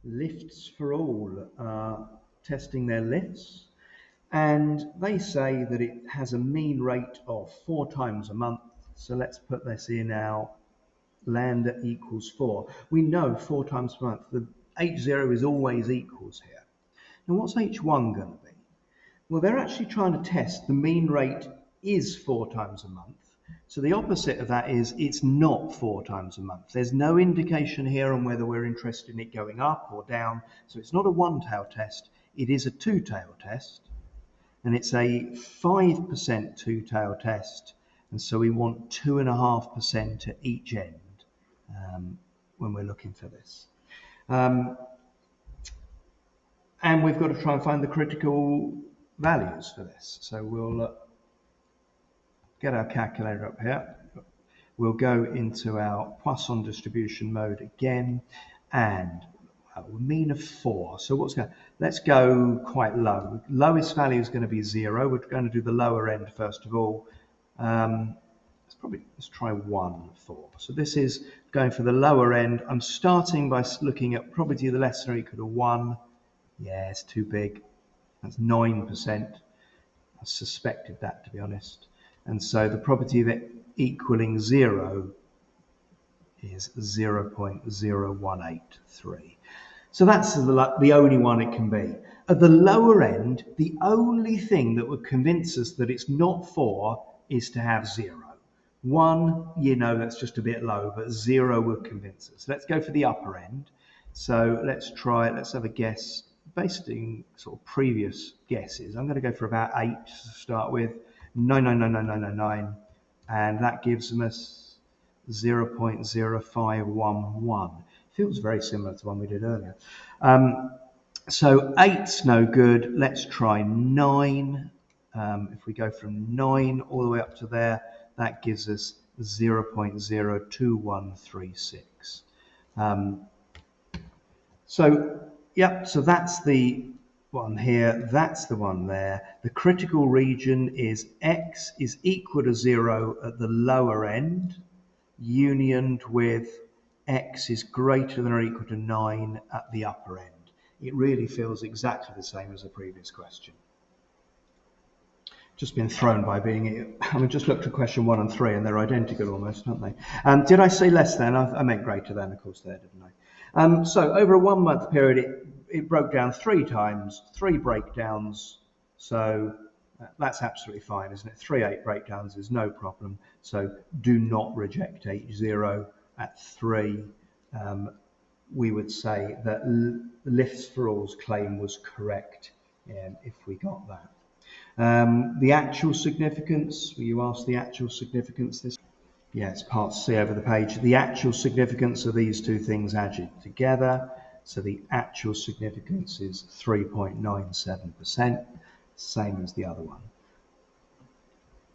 Lifts for All are testing their lifts, and they say that it has a mean rate of 4 times a month. So let's put this in our lambda equals 4. We know 4 times per month. The H0 is always equals here. Now what's H1 going to be? Well, they're actually trying to test the mean rate is 4 times a month. So the opposite of that is it's not 4 times a month. There's no indication here on whether we're interested in it going up or down. So it's not a one-tail test. It is a two-tail test. And it's a 5% two-tail test. And so we want 2.5% at each end when we're looking for this. And we've got to try and find the critical values for this. So we'll get our calculator up here. We'll go into our Poisson distribution mode again, and a mean of 4. So let's go quite low. Lowest value is going to be 0. We're going to do the lower end first of all. Let's try 1 4. So this is going for the lower end. I'm starting by looking at probability of the less than or equal to 1. Yeah, it's too big. That's 9%. I suspected that, to be honest. And so the probability of it equaling 0 is 0.0183. So that's the only one it can be. At the lower end, the only thing that would convince us that it's not 4 is to have 0. 1, that's just a bit low, but 0 would convince us. Let's go for the upper end. So let's have a guess based on sort of previous guesses. I'm going to go for about 8 to start with. 9, and that gives us 0.0511. Feels very similar to the one we did earlier. So 8's no good. Let's try 9. If we go from 9 all the way up to there, that gives us 0.02136. So that's the one here, that's the one there. The critical region is x is equal to 0 at the lower end, unioned with x is greater than or equal to 9 at the upper end. It really feels exactly the same as the previous question. Just been thrown by just looked at question 1 and 3 and they're identical almost, aren't they? Did I say less than? I meant greater than, of course, there, didn't I? So over a 1 month period, it broke down 3 times, 3 breakdowns. So that's absolutely fine, isn't it? 3 8 breakdowns is no problem. So do not reject H0 at 3. We would say that Lifts for All's claim was correct if we got that. The actual significance, you asked the actual significance. Yeah, it's part C over the page. The actual significance of these two things added together. So the actual significance is 3.97%, same as the other one.